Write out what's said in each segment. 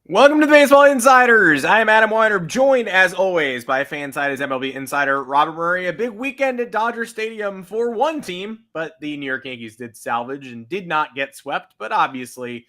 Welcome to the Baseball Insiders. I am Adam Weinrib, joined as always by FanSided's MLB insider Robert Murray. A big weekend at Dodger Stadium for one team, but the New York Yankees did salvage and did not get swept. But obviously,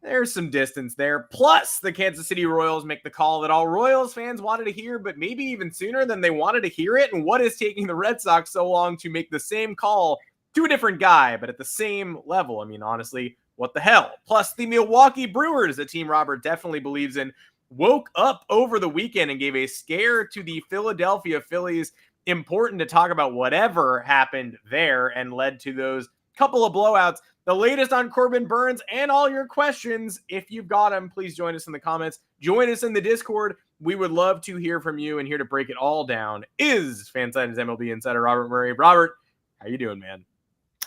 there's some distance there. Plus, the Kansas City Royals make the call that all Royals fans wanted to hear, but maybe even sooner than they wanted to hear it. And what is taking the Red Sox so long to make the same call to a different guy, but at the same level? I mean, honestly, what the hell? Plus, the Milwaukee Brewers, a team Robert definitely believes in, woke up over the weekend and gave a scare to the Philadelphia Phillies. Important to talk about whatever happened there and led to those couple of blowouts. The latest on Corbin Burnes and all your questions. If you've got them, please join us in the comments. Join us in the Discord. We would love to hear from you. And here to break it all down is FanSided's MLB insider Robert Murray. Robert, how you doing, man?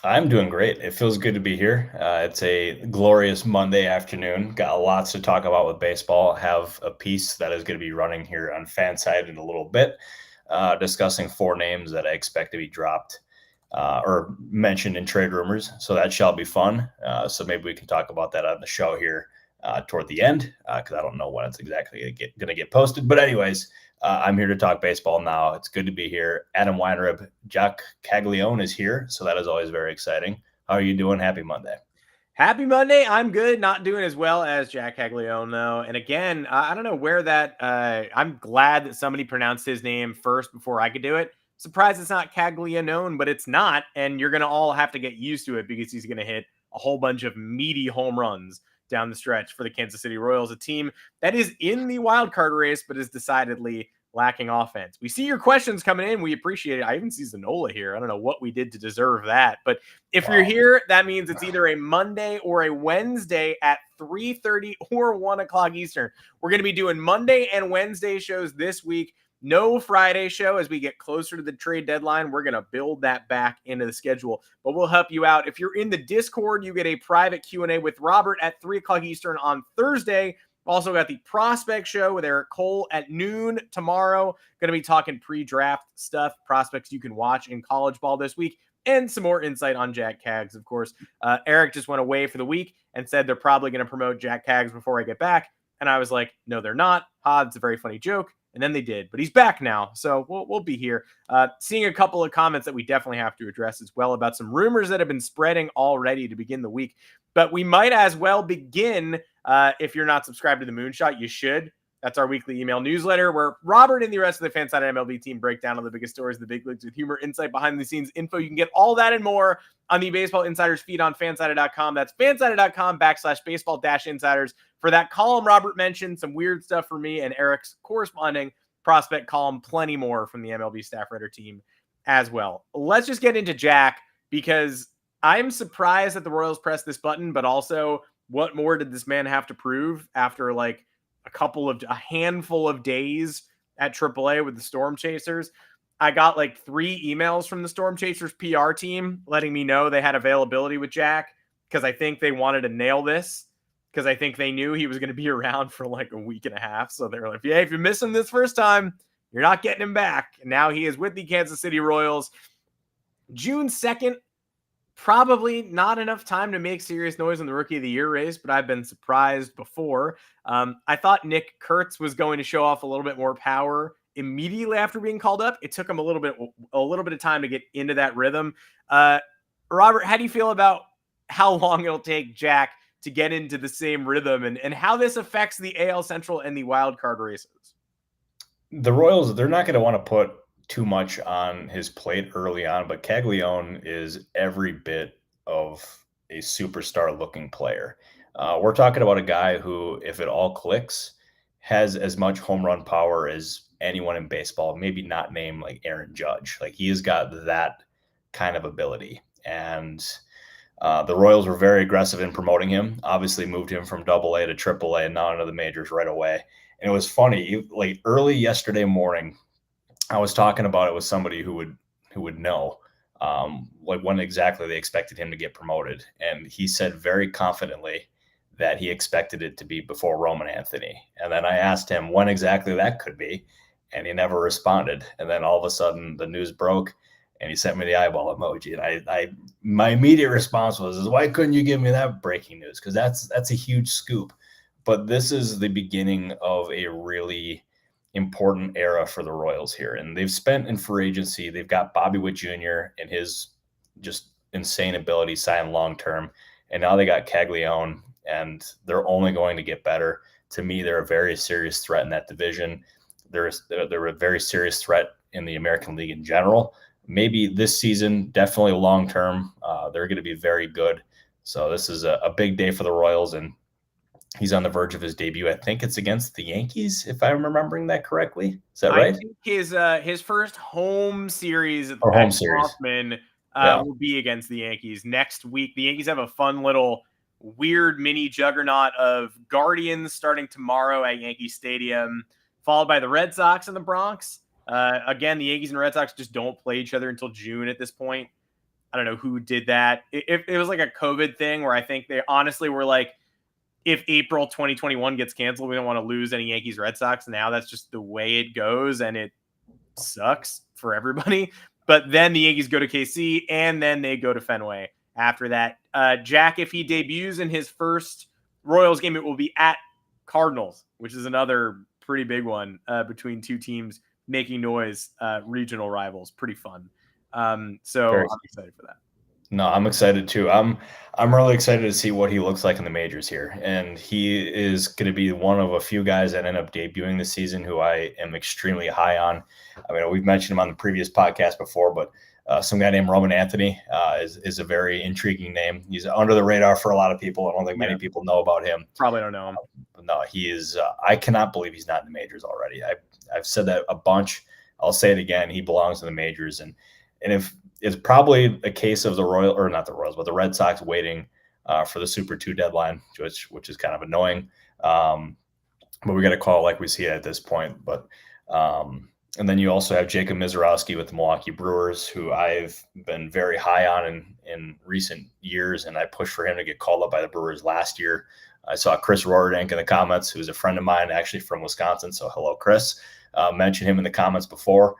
I'm doing great. It feels good to be here. It's a glorious Monday afternoon. Got lots to talk about with baseball. Have a piece that is going to be running here on FanSide in a little bit, discussing 4 names that I expect to be dropped or mentioned in trade rumors. So that shall be fun. So maybe we can talk about that on the show here toward the end, because I don't know when it's exactly going to get posted. But anyways, I'm here to talk baseball now. It's good to be here. Adam Weinrib, Jack Caglione is here, so that is always very exciting. How are you doing? Happy Monday. Happy Monday. I'm good. Not doing as well as Jack Caglione, though. And again, I don't know where that I'm glad that somebody pronounced his name first before I could do it. Surprised it's not Caglione, but it's not. And you're going to all have to get used to it because he's going to hit a whole bunch of meaty home runs down the stretch for the Kansas City Royals, a team that is in the wild card race, but is decidedly lacking offense. We see your questions coming in. We appreciate it. I even see Zanola here. I don't know what we did to deserve that, but if you're here, that means it's either a Monday or a Wednesday at 3:30 or 1 o'clock Eastern. We're going to be doing Monday and Wednesday shows this week. No Friday show. As we get closer to the trade deadline, we're going to build that back into the schedule, but we'll help you out. If you're in the Discord, you get a private Q&A with Robert at 3 o'clock Eastern on Thursday. Also got the prospect show with Eric Cole at noon tomorrow. Going to be talking pre-draft stuff, prospects you can watch in college ball this week, and some more insight on Jack Caggs, of course. Eric just went away for the week and said they're probably going to promote Jack Caggs before I get back. And I was like, no, they're not. It's a very funny joke. And then they did, but he's back now. So we'll be here. Seeing a couple of comments that we definitely have to address as well about some rumors that have been spreading already to begin the week. But we might as well begin. If you're not subscribed to the Moonshot, you should. That's our weekly email newsletter where Robert and the rest of the FanSided MLB team break down all the biggest stories of the big leagues with humor, insight, behind-the-scenes info. You can get all that and more on the Baseball Insiders feed on fansided.com. That's fansided.com/baseball-insiders. For that column Robert mentioned, some weird stuff for me and Eric's corresponding prospect column, plenty more from the MLB staff writer team as well. Let's just get into Jack, because I'm surprised that the Royals pressed this button, but also what more did this man have to prove after like a handful of days at AAA with the Storm Chasers? I got like 3 emails from the Storm Chasers PR team letting me know they had availability with Jack, because I think they wanted to nail this, because I think they knew he was going to be around for like a week and a half. So they're like, yeah, if you miss him this first time, you're not getting him back. And now he is with the Kansas City Royals. June 2nd, probably not enough time to make serious noise in the Rookie of the Year race, but I've been surprised before. I thought Nick Kurtz was going to show off a little bit more power immediately after being called up. It took him a little bit of time to get into that rhythm. Robert, how do you feel about how long it'll take Jack to get into the same rhythm, and how this affects the AL Central and the wild card races? The Royals, they're not going to want to put too much on his plate early on, but Caglione is every bit of a superstar looking player. We're talking about a guy who, if it all clicks, has as much home run power as anyone in baseball, maybe not named like Aaron Judge. Like, he has got that kind of ability. And the Royals were very aggressive in promoting him, obviously moved him from AA to AAA and now into the majors right away. And it was funny, like early yesterday morning, I was talking about it with somebody who would know, like when exactly they expected him to get promoted. And he said very confidently that he expected it to be before Roman Anthony. And then I asked him when exactly that could be, and he never responded. And then all of a sudden the news broke, and he sent me the eyeball emoji. And my immediate response was, why couldn't you give me that breaking news? Because that's a huge scoop. but this is the beginning of a really important era for the Royals here. And they've spent in free agency. They've got Bobby Witt Jr. and his just insane ability signed long-term. And now they got Caglione, and they're only going to get better. To me, they're a very serious threat in that division. They're a very serious threat in the American League in general. Maybe this season, definitely long-term, they're going to be very good. So this is a big day for the Royals, and he's on the verge of his debut. I think it's against the Yankees, if I'm remembering that correctly. Is that right? I think his first home series or home series Hoffman, will be against the Yankees next week. The Yankees have a fun little weird mini juggernaut of Guardians starting tomorrow at Yankee Stadium, followed by the Red Sox in the Bronx. Again, the Yankees and Red Sox just don't play each other until June at this point. I don't know who did that. It was like a COVID thing where I think they honestly were like, if April 2021 gets canceled, we don't want to lose any Yankees Red Sox. Now that's just the way it goes, and it sucks for everybody. But then the Yankees go to KC, and then they go to Fenway after that. Jack, if he debuts in his first Royals game, it will be at Cardinals, which is another pretty big one between two teams making noise, regional rivals. Pretty fun. So I'm excited for that. No, I'm excited too. I'm really excited to see what he looks like in the majors here. And he is going to be one of a few guys that end up debuting this season who I am extremely high on. I mean, we've mentioned him on the previous podcast before, but some guy named Roman Anthony is a very intriguing name. He's under the radar for a lot of people. I don't think many people know about him. Probably don't know him. No, he is. I cannot believe he's not in the majors already. I've said that a bunch. I'll say it again. He belongs in the majors. And if it's probably a case of the Red Sox waiting for the Super 2 deadline, which is kind of annoying. But we got to call it like we see it at this point. But and then you also have Jacob Misiorowski with the Milwaukee Brewers, who I've been very high on in recent years, and I pushed for him to get called up by the Brewers last year. I saw Chris Roerdank in the comments, who's a friend of mine, actually from Wisconsin. So hello, Chris. Mentioned him in the comments before.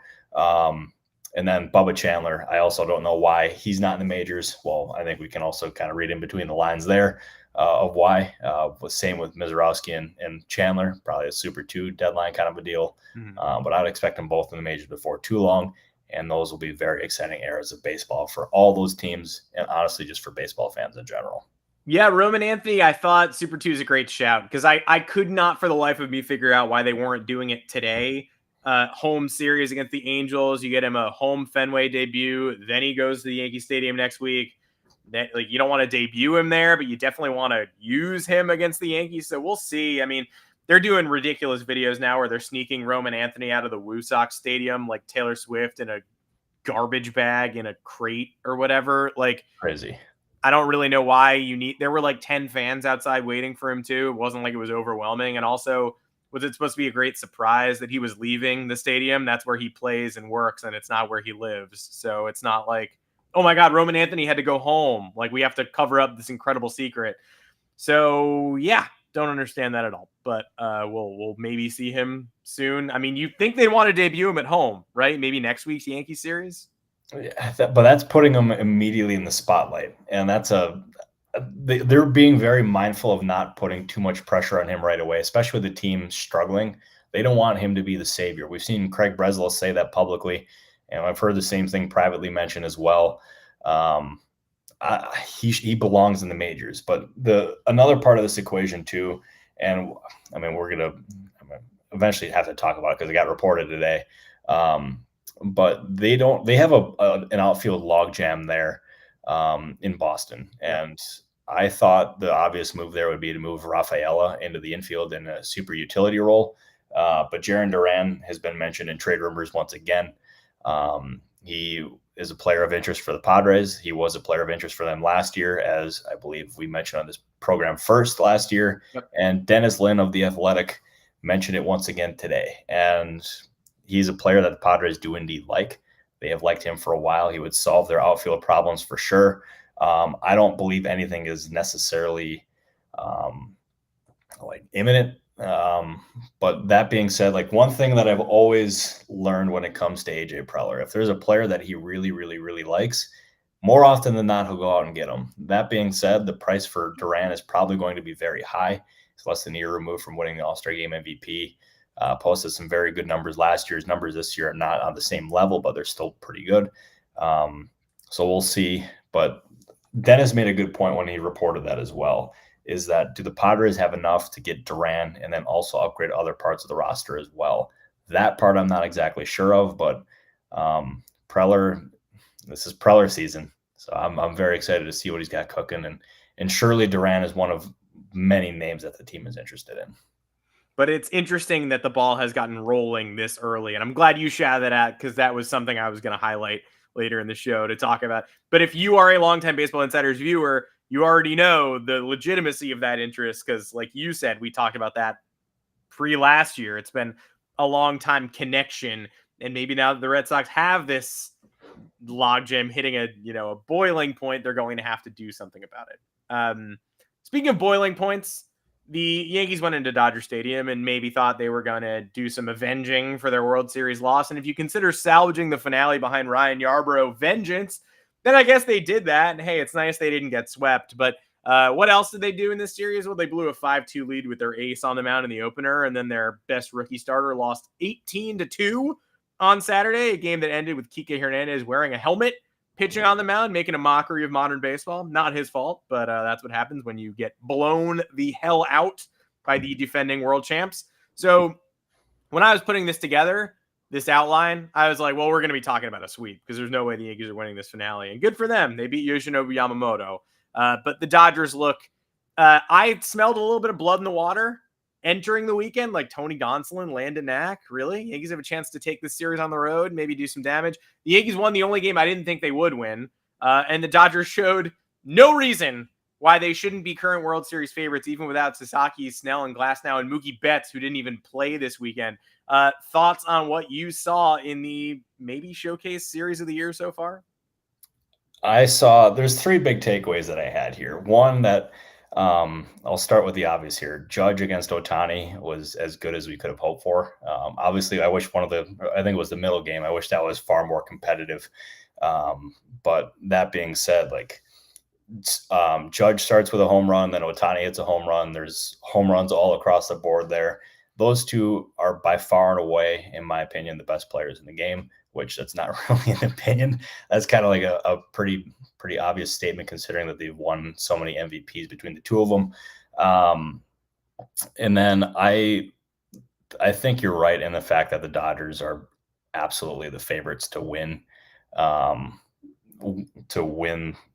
And then Bubba Chandler, I also don't know why he's not in the majors. Well, I think we can also kind of read in between the lines there of why. Same with Misiorowski and Chandler, probably a Super 2 deadline kind of a deal. But I would expect them both in the majors before too long. And those will be very exciting eras of baseball for all those teams, and honestly just for baseball fans in general. Yeah, Roman Anthony, I thought Super 2 is a great shout because I could not for the life of me figure out why they weren't doing it today. Home series against the Angels, you get him a home Fenway debut, then he goes to the Yankee Stadium next week. That, like, you don't want to debut him there, but you definitely want to use him against the Yankees. So we'll see. I mean, they're doing ridiculous videos now where they're sneaking Roman Anthony out of the Woo Sox Stadium like Taylor Swift in a garbage bag in a crate or whatever. Like, crazy. I don't really know why there were like 10 fans outside waiting for him too. It wasn't like it was overwhelming. And also, was it supposed to be a great surprise that he was leaving the stadium? That's where he plays and works, and it's not where he lives. So it's not like, oh my God, Roman Anthony had to go home. Like, we have to cover up this incredible secret. So yeah, don't understand that at all. But we'll maybe see him soon. I mean, you think they want to debut him at home, right? Maybe next week's Yankee series. Yeah, but that's putting him immediately in the spotlight, and they're being very mindful of not putting too much pressure on him right away, especially with the team struggling. They don't want him to be the savior. We've seen Craig Breslow say that publicly, and I've heard the same thing privately mentioned as well. He belongs in the majors, but another part of this equation too, and I mean, we're gonna eventually have to talk about it because it got reported today. But they have an outfield logjam there in Boston. And I thought the obvious move there would be to move Rafaela into the infield in a super utility role. But Jiren Duran has been mentioned in trade rumors once again. He is a player of interest for the Padres. He was a player of interest for them last year, as I believe we mentioned on this program first last year. Yep. And Dennis Lin of The Athletic mentioned it once again today. And he's a player that the Padres do indeed like. They have liked him for a while. He would solve their outfield problems for sure. I don't believe anything is necessarily imminent. But that being said, like, one thing that I've always learned when it comes to AJ Preller, if there's a player that he really, really, really likes, more often than not, he'll go out and get him. That being said, the price for Duran is probably going to be very high. He's less than a year removed from winning the All-Star Game MVP. Posted some very good numbers last year. His numbers this year are not on the same level, but they're still pretty good. So we'll see. But Dennis made a good point when he reported that as well, is that do the Padres have enough to get Duran and then also upgrade other parts of the roster as well? That part I'm not exactly sure of, but Preller, this is Preller season. So I'm very excited to see what he's got cooking. And surely Duran is one of many names that the team is interested in. But it's interesting that the ball has gotten rolling this early. And I'm glad you shouted that out, because that was something I was going to highlight later in the show to talk about. But if you are a longtime Baseball Insiders viewer, you already know the legitimacy of that interest, because like you said, we talked about that pre-last year. It's been a long time connection. And maybe now that the Red Sox have this logjam hitting a boiling point, they're going to have to do something about it. Speaking of boiling points, the Yankees went into Dodger Stadium and maybe thought they were going to do some avenging for their World Series loss. And if you consider salvaging the finale behind Ryan Yarbrough vengeance, then I guess they did that. And hey, it's nice they didn't get swept. But what else did they do in this series? Well, they blew a 5-2 lead with their ace on the mound in the opener. And then their best rookie starter lost 18-2 on Saturday, a game that ended with Kike Hernandez wearing a helmet, pitching on the mound, making a mockery of modern baseball. Not his fault, but that's what happens when you get blown the hell out by the defending world champs. So when I was putting this together, this outline, I was like, well, we're going to be talking about a sweep, because there's no way the Yankees are winning this finale. And good for them. They beat Yoshinobu Yamamoto. But the Dodgers look, I smelled a little bit of blood in the water entering the weekend, like Tony Gonsolin, Landon Knack. Really? Yankees have a chance to take this series on the road, maybe do some damage. The Yankees won the only game I didn't think they would win. And the Dodgers showed no reason why they shouldn't be current World Series favorites, even without Sasaki, Snell, and Glasnow, and Mookie Betts, who didn't even play this weekend. Thoughts on what you saw in the maybe showcase series of the year so far? There's three big takeaways that I had here. One, that I'll start with the obvious here. Judge against Ohtani was as good as we could have hoped for. Obviously, I think it was the middle game. I wish that was far more competitive. But that being said, Judge starts with a home run, then Ohtani hits a home run. There's home runs all across the board there. Those two are by far and away, in my opinion, the best players in the game, which that's not really an opinion. That's kind of like a pretty obvious statement, considering that they've won so many MVPs between the two of them. And then I think you're right in the fact that the Dodgers are absolutely the favorites to win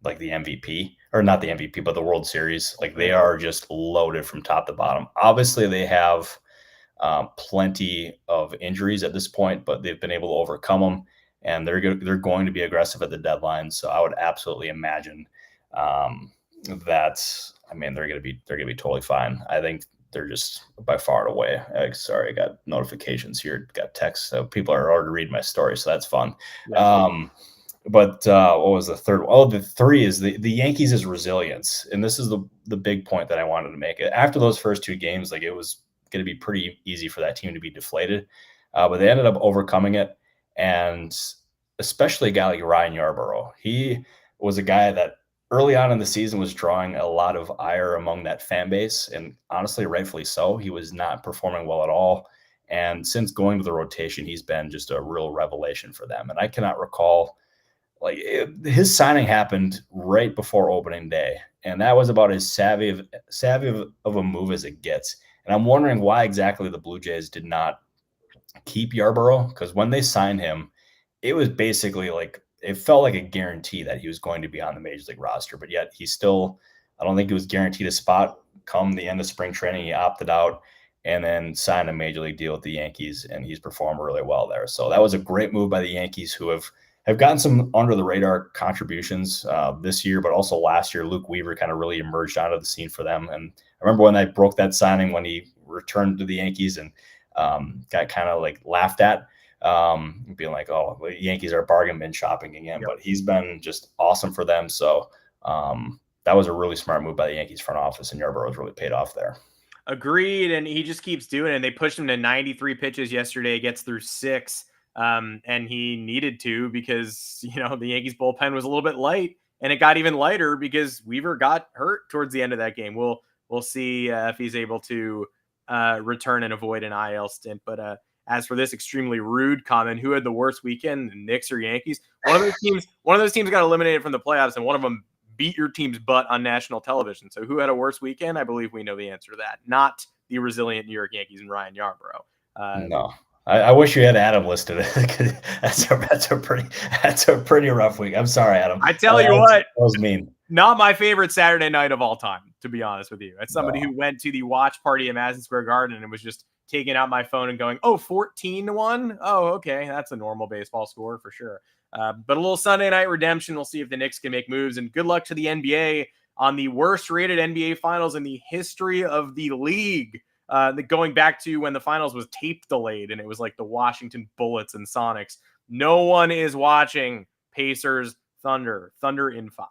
like the MVP, or not the MVP, but the World Series. Like, they are just loaded from top to bottom. Obviously, they have plenty of injuries at this point, but they've been able to overcome them, and they're going to be aggressive at the deadline. So I would absolutely imagine that. I mean, they're going to be totally fine. I think they're just by far and away. Sorry, I got notifications here, got texts. So people are already reading my story, so that's fun. Yeah. But what was the third one? Oh, the three is the Yankees' is resilience. And this is the big point that I wanted to make. After those first two games, like, it was going to be pretty easy for that team to be deflated. But they ended up overcoming it. And especially a guy like Ryan Yarbrough. He was a guy that early on in the season was drawing a lot of ire among that fan base. And honestly, rightfully so. He was not performing well at all. And since going to the rotation, he's been just a real revelation for them. And I cannot recall, his signing happened right before opening day, and that was about as savvy of a move as it gets. And I'm wondering why exactly the Blue Jays did not keep Yarbrough, because when they signed him, it was basically it felt like a guarantee that he was going to be on the Major League roster, but yet I don't think he was guaranteed a spot come the end of spring training. He opted out and then signed a Major League deal with the Yankees, and he's performed really well there. So that was a great move by the Yankees, who have gotten some under-the-radar contributions this year, but also last year. Luke Weaver kind of really emerged onto the scene for them. And I remember when I broke that signing, when he returned to the Yankees, and got kind of laughed at, being like, oh, the Yankees are bargain bin shopping again. Yep. But he's been just awesome for them. So that was a really smart move by the Yankees front office, and Yarbrough has really paid off there. Agreed, and he just keeps doing it. And they pushed him to 93 pitches yesterday, gets through 6. And he needed to, because, the Yankees bullpen was a little bit light, and it got even lighter because Weaver got hurt towards the end of that game. We'll we'll see if he's able to return and avoid an IL stint. But as for this extremely rude comment, who had the worst weekend, the Knicks or Yankees? One of those teams got eliminated from the playoffs, and one of them beat your team's butt on national television. So who had a worse weekend? I believe we know the answer to that. Not the resilient New York Yankees and Ryan Yarbrough. No. I wish you had Adam listed. That's a pretty rough week. I'm sorry, Adam. I tell you what, that was mean. Not my favorite Saturday night of all time, to be honest with you. As somebody who went to the watch party at Madison Square Garden and was just taking out my phone and going, 14-1? Oh, okay. That's a normal baseball score for sure. But a little Sunday night redemption. We'll see if the Knicks can make moves. And good luck to the NBA on the worst rated NBA finals in the history of the league. Going back to when the finals was tape delayed and it was like the Washington Bullets and Sonics. No one is watching Pacers Thunder in 5.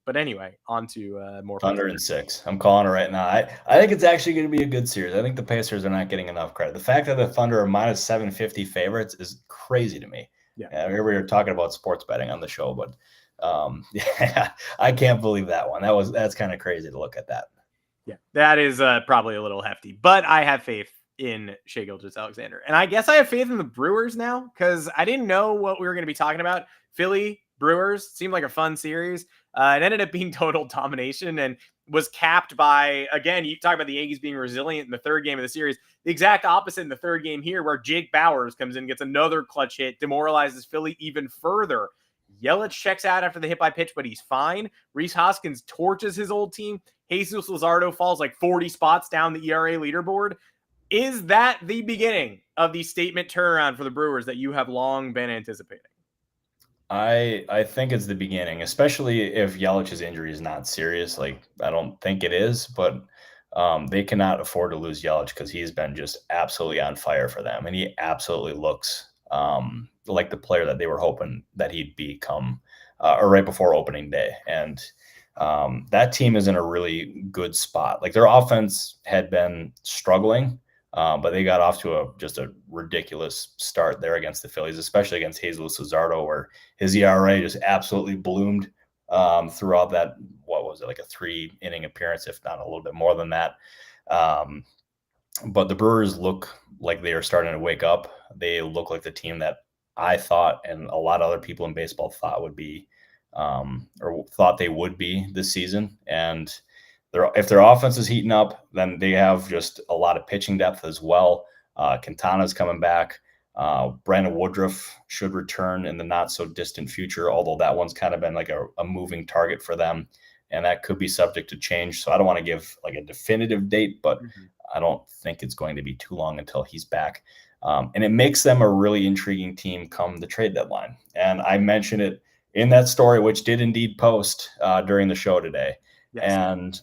But anyway, on to more Thunder in 6. I'm calling it right now. I think it's actually going to be a good series. I think the Pacers are not getting enough credit. The fact that the Thunder are minus 750 favorites is crazy to me. Yeah, we were talking about sports betting on the show, but yeah, I can't believe that one. That's kind of crazy to look at that. Yeah, that is probably a little hefty, but I have faith in Shai Gilgeous-Alexander. And I guess I have faith in the Brewers now because I didn't know what we were going to be talking about. Philly Brewers seemed like a fun series. It ended up being total domination and was capped by, again, you talk about the Yankees being resilient in the third game of the series. The exact opposite in the third game here where Jake Bauers comes in, gets another clutch hit, demoralizes Philly even further. Yelich checks out after the hit by pitch, but he's fine. Rhys Hoskins torches his old team. Jesus Luzardo falls like 40 spots down the ERA leaderboard. Is that the beginning of the statement turnaround for the Brewers that you have long been anticipating? I think it's the beginning, especially if Yelich's injury is not serious. Like, I don't think it is, but they cannot afford to lose Yelich because he's been just absolutely on fire for them. And he absolutely looks like the player that they were hoping that he'd become or right before opening day. And that team is in a really good spot. Like, their offense had been struggling, but they got off to just a ridiculous start there against the Phillies, especially against Jesus Luzardo, where his ERA just absolutely bloomed throughout that, what was it, like a 3-inning appearance, if not a little bit more than that. But the Brewers look like they are starting to wake up. They look like the team that I thought and a lot of other people in baseball thought would be or thought they would be this season. And if their offense is heating up, then they have just a lot of pitching depth as well. Quintana's coming back. Brandon Woodruff should return in the not so distant future, although that one's kind of been like a moving target for them, and that could be subject to change. So I don't want to give like a definitive date, but I don't think it's going to be too long until he's back. And it makes them a really intriguing team come the trade deadline. And I mentioned it in that story, which did indeed post during the show today. Yes. And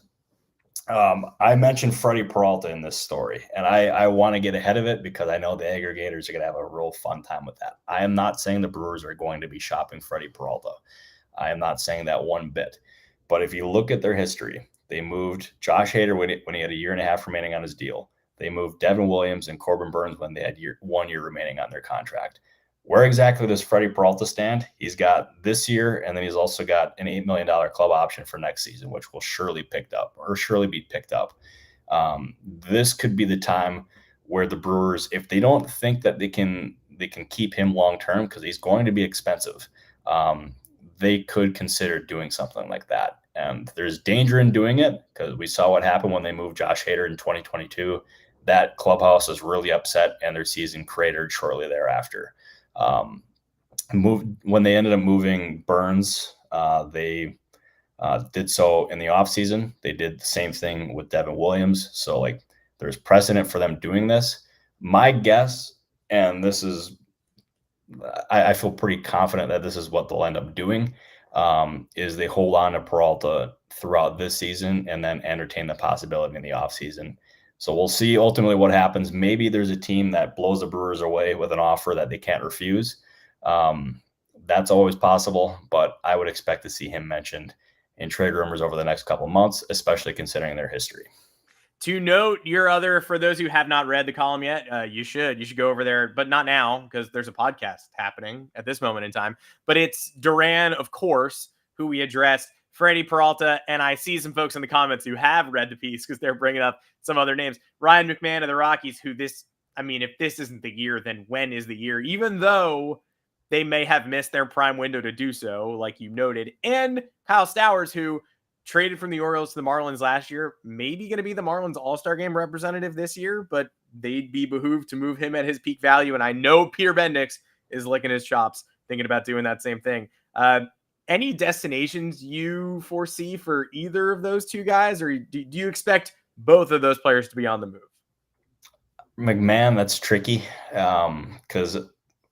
I mentioned Freddie Peralta in this story, and I want to get ahead of it because I know the aggregators are going to have a real fun time with that. I am not saying the Brewers are going to be shopping Freddie Peralta. I am not saying that one bit. But if you look at their history, they moved Josh Hader when he had a year and a half remaining on his deal. They moved Devin Williams and Corbin Burnes when they had 1 year remaining on their contract. Where exactly does Freddie Peralta stand? He's got this year, and then he's also got an $8 million club option for next season, which will surely be picked up. This could be the time where the Brewers, if they don't think that they can keep him long term because he's going to be expensive, they could consider doing something like that. And there's danger in doing it because we saw what happened when they moved Josh Hader in 2022. That clubhouse was really upset, and their season cratered shortly thereafter. When they ended up moving Burnes, they did so in the offseason. They did the same thing with Devin Williams. So like there's precedent for them doing this. My guess, and this is, I feel pretty confident that this is what they'll end up doing, is they hold on to Peralta throughout this season and then entertain the possibility in the offseason. So we'll see ultimately what happens. Maybe there's a team that blows the Brewers away with an offer that they can't refuse. That's always possible, but I would expect to see him mentioned in trade rumors over the next couple of months, especially considering their history. To note for those who have not read the column yet, you should go over there, but not now because there's a podcast happening at this moment in time. But it's Duran, of course, who we addressed. Freddie Peralta, and I see some folks in the comments who have read the piece because they're bringing up some other names. Ryan McMahon of the Rockies, who if this isn't the year, then when is the year? Even though they may have missed their prime window to do so, like you noted. And Kyle Stowers, who traded from the Orioles to the Marlins last year, maybe going to be the Marlins All-Star Game representative this year, but they'd be behooved to move him at his peak value. And I know Peter Bendix is licking his chops thinking about doing that same thing. Any destinations you foresee for either of those two guys, or do you expect both of those players to be on the move? McMahon, that's tricky because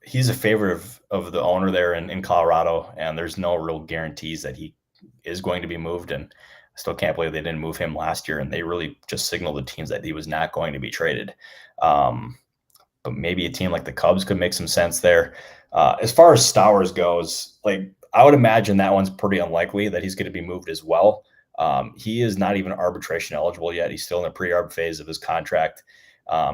he's a favorite of the owner there in Colorado, and there's no real guarantees that he is going to be moved. And I still can't believe they didn't move him last year, and they really just signaled the teams that he was not going to be traded. But maybe a team like the Cubs could make some sense there. As far as Stowers goes, like I would imagine that one's pretty unlikely that he's going to be moved as well. He is not even arbitration eligible yet. He's still in the pre-arb phase of his contract.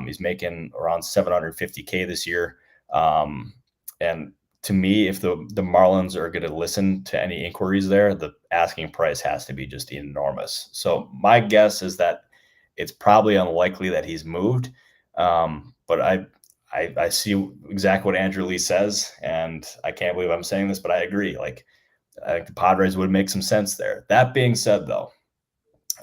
He's making around $750K this year. And to me, if the Marlins are going to listen to any inquiries there, the asking price has to be just enormous. So my guess is that it's probably unlikely that he's moved. But I see exactly what Andrew Lee says, and I can't believe I'm saying this, but I agree. Like, I think the Padres would make some sense there. That being said, though,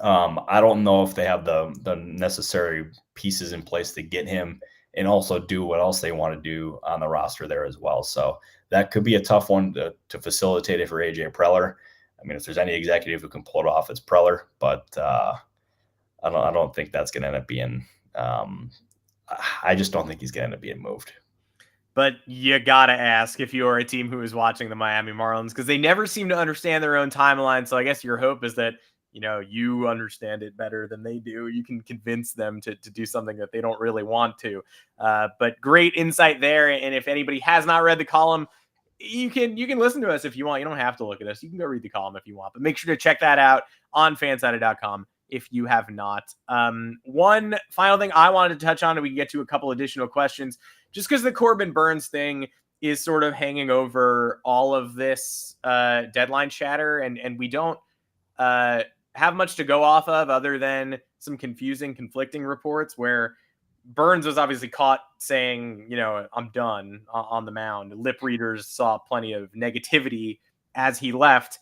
I don't know if they have the necessary pieces in place to get him and also do what else they want to do on the roster there as well. So that could be a tough one to facilitate it for AJ Preller. I mean, if there's any executive who can pull it off, it's Preller, but I don't think that's going to end up being. I just don't think he's going to end up being moved. But you got to ask if you're a team who is watching the Miami Marlins, because they never seem to understand their own timeline. So I guess your hope is that, you understand it better than they do. You can convince them to do something that they don't really want to. But great insight there. And if anybody has not read the column, you can listen to us if you want. You don't have to look at us. You can go read the column if you want. But make sure to check that out on fansided.com if you have not. One final thing I wanted to touch on, and we can get to a couple additional questions, just because the Corbin Burnes thing is sort of hanging over all of this deadline chatter, and we don't have much to go off of other than some conflicting reports where Burnes was obviously caught saying, I'm done on the mound. Lipreaders saw plenty of negativity as he left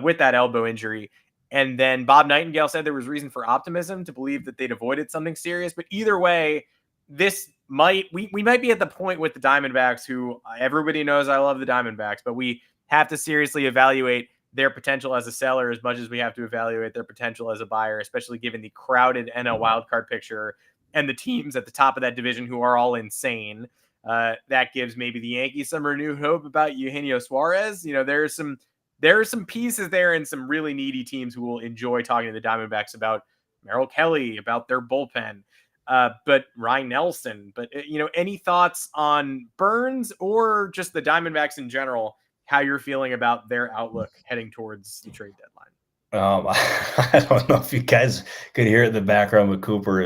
with that elbow injury. And then Bob Nightingale said there was reason for optimism to believe that they'd avoided something serious. But either way, we might be at the point with the Diamondbacks, who everybody knows I love the Diamondbacks, but we have to seriously evaluate their potential as a seller as much as we have to evaluate their potential as a buyer, especially given the crowded NL wildcard picture and the teams at the top of that division who are all insane. That gives maybe the Yankees some renewed hope about Eugenio Suarez. There are some pieces there and some really needy teams who will enjoy talking to the Diamondbacks about Merrill Kelly, about their bullpen, but Ryan Nelson. But, any thoughts on Burnes or just the Diamondbacks in general, how you're feeling about their outlook heading towards the trade deadline? I don't know if you guys could hear it in the background, but Cooper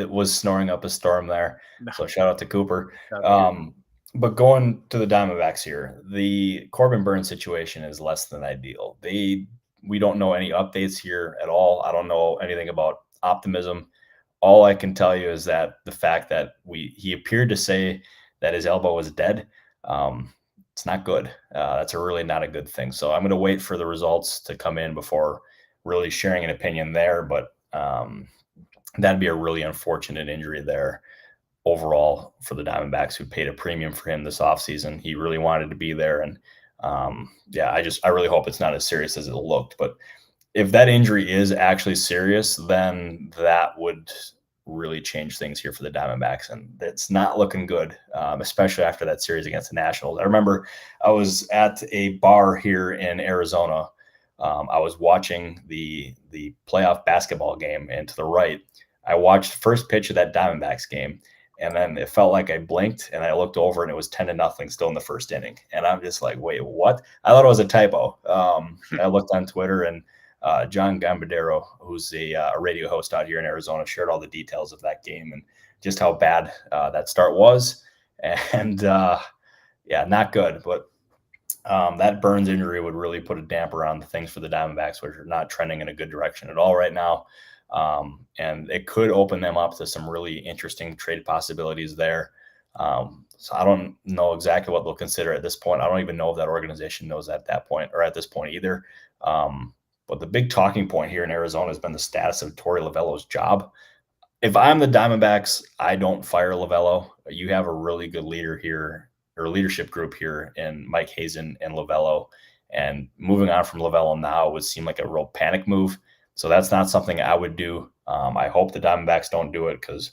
was snoring up a storm there. No. So shout out to Cooper. But going to the Diamondbacks here, the Corbin Burnes situation is less than ideal. We don't know any updates here at all. I don't know anything about optimism. All I can tell you is that the fact that he appeared to say that his elbow was dead. It's not good. That's really not a good thing. So I'm going to wait for the results to come in before really sharing an opinion there. But that'd be a really unfortunate injury there overall for the Diamondbacks, who paid a premium for him this offseason. He really wanted to be there. And I really hope it's not as serious as it looked. But if that injury is actually serious, then that would really change things here for the Diamondbacks, and it's not looking good, especially after that series against the Nationals. I remember I was at a bar here in Arizona. I was watching the playoff basketball game, and to the right, I watched the first pitch of that Diamondbacks game, and then it felt like I blinked, and I looked over, and it was 10-0 still in the first inning, and I'm just like, wait, what? I thought it was a typo. I looked on Twitter, and John Gambadero, who's a radio host out here in Arizona, shared all the details of that game and just how bad that start was. And not good. But That Burnes injury would really put a damper on the things for the Diamondbacks, which are not trending in a good direction at all right now. And it could open them up to some really interesting trade possibilities there. So I don't know exactly what they'll consider at this point. I don't even know if that organization knows at that point or at this point either. But the big talking point here in Arizona has been the status of Torey Lovullo's job. If I'm the Diamondbacks, I don't fire Lovullo. You have a really good leader here, or leadership group here in Mike Hazen and Lovullo. And moving on from Lovullo now would seem like a real panic move. So that's not something I would do. I hope the Diamondbacks don't do it because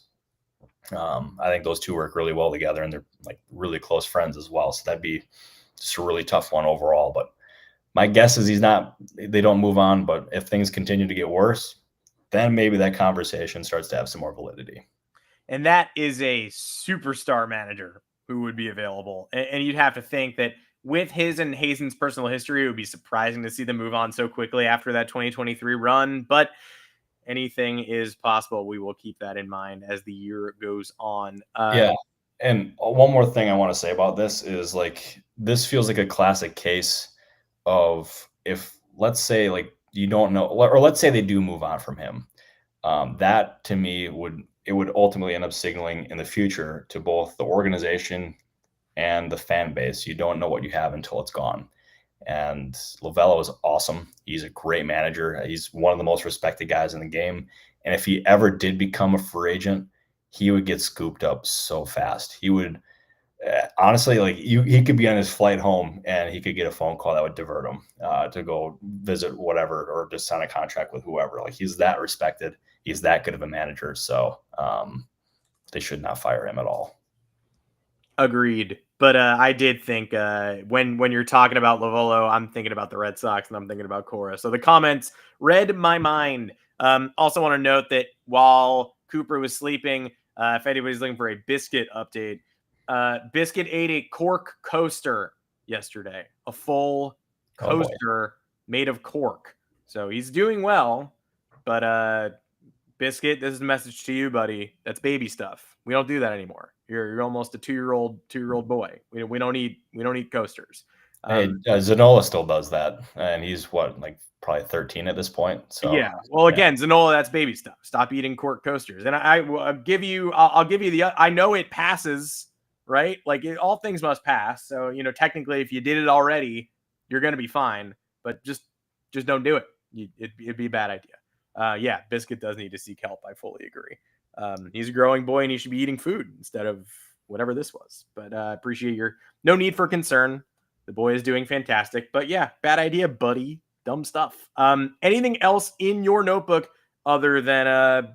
I think those two work really well together, and they're like really close friends as well. So that'd be just a really tough one overall. But my guess is they don't move on. But if things continue to get worse, then maybe that conversation starts to have some more validity. And that is a superstar manager who would be available. And you'd have to think that with his and Hazen's personal history, it would be surprising to see them move on so quickly after that 2023 run. But anything is possible. We will keep that in mind as the year goes on. Yeah. And one more thing I want to say about this is this feels like a classic case of if, let's say, you don't know, or let's say they do move on from him. That to me would ultimately end up signaling in the future to both the organization and the fan base. You don't know what you have until it's gone. And Lovullo is awesome. He's a great manager. He's one of the most respected guys in the game. And if he ever did become a free agent, he would get scooped up so fast. He would honestly, he could be on his flight home and he could get a phone call that would divert him to go visit whatever, or just sign a contract with whoever. He's that respected. He's that good of a manager. So they should not fire him at all. Agreed. But I did think when you're talking about Lovullo, I'm thinking about the Red Sox and I'm thinking about Cora. So the comments read my mind. Also want to note that while Cooper was sleeping, if anybody's looking for a Biscuit update, Biscuit ate a cork coaster yesterday, a full coaster made of cork. So he's doing well, but Biscuit, this is a message to you, buddy. That's baby stuff. We don't do that anymore. You're almost a two-year-old boy. We don't eat coasters. Hey, Zanola still does that, and he's probably 13 at this point. So yeah. Well, again, Zanola, that's baby stuff. Stop eating cork coasters. And I'll give you the. I know it passes, right? All things must pass. So technically, if you did it already, you're gonna be fine. But just don't do it. It'd be a bad idea. Yeah, Biscuit does need to seek help. I fully agree. He's a growing boy and he should be eating food instead of whatever this was. But appreciate no need for concern. The boy is doing fantastic. But yeah, bad idea, buddy. Dumb stuff. Anything else in your notebook other than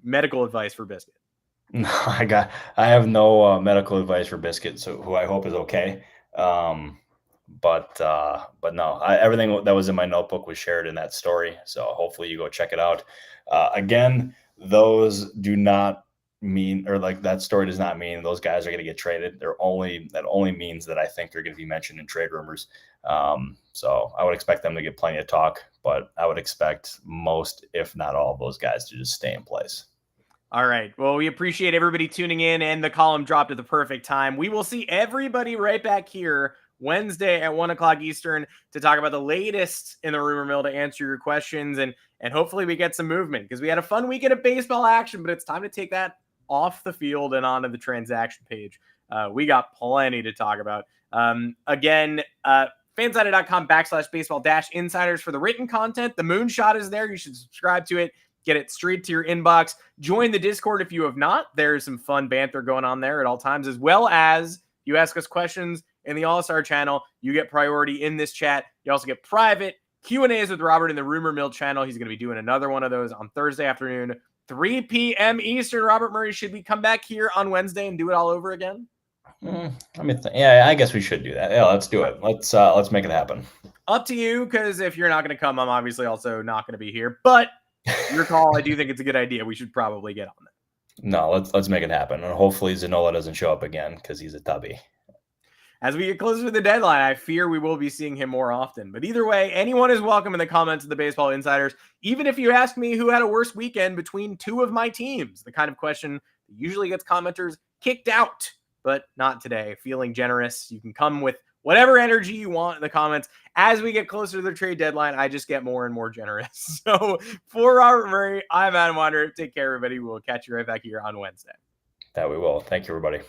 medical advice for Biscuit? No, I have no medical advice for Biscuit, so who I hope is okay. But no, everything that was in my notebook was shared in that story. So hopefully you go check it out. Again, those do not mean, or that story does not mean those guys are going to get traded. That only means that I think they're going to be mentioned in trade rumors. So I would expect them to get plenty of talk, but I would expect most, if not all, of those guys to just stay in place. All right. Well, we appreciate everybody tuning in, and the column dropped at the perfect time. We will see everybody right back here Wednesday at 1:00 Eastern to talk about the latest in the rumor mill, to answer your questions, and hopefully we get some movement, because we had a fun weekend of baseball action, but it's time to take that off the field and onto the transaction page. We got plenty to talk about. Again, fansided.com/baseball-insiders for the written content. The moonshot is there. You should subscribe to it. Get it straight to your inbox. Join the Discord if you have not. There's some fun banter going on there at all times, as well as you ask us questions in the All-Star channel. You get priority in this chat. You also get private Q&As with Robert in the Rumor Mill channel. He's going to be doing another one of those on Thursday afternoon, 3 p.m. Eastern. Robert Murray, should we come back here on Wednesday and do it all over again? Yeah, I guess we should do that. Yeah, let's do it. Let's make it happen. Up to you, because if you're not going to come, I'm obviously also not going to be here. But your call. I do think it's a good idea. We should probably get on it. No, let's make it happen. And hopefully Zanola doesn't show up again, because he's a tubby. As we get closer to the deadline, I fear we will be seeing him more often. But either way, anyone is welcome in the comments of the Baseball Insiders. Even if you ask me who had a worse weekend between two of my teams, the kind of question that usually gets commenters kicked out, but not today. Feeling generous, you can come with whatever energy you want in the comments. As we get closer to the trade deadline, I just get more and more generous. So for Robert Murray, I'm Adam Weinrib. Take care, everybody. We'll catch you right back here on Wednesday. That we will. Thank you, everybody.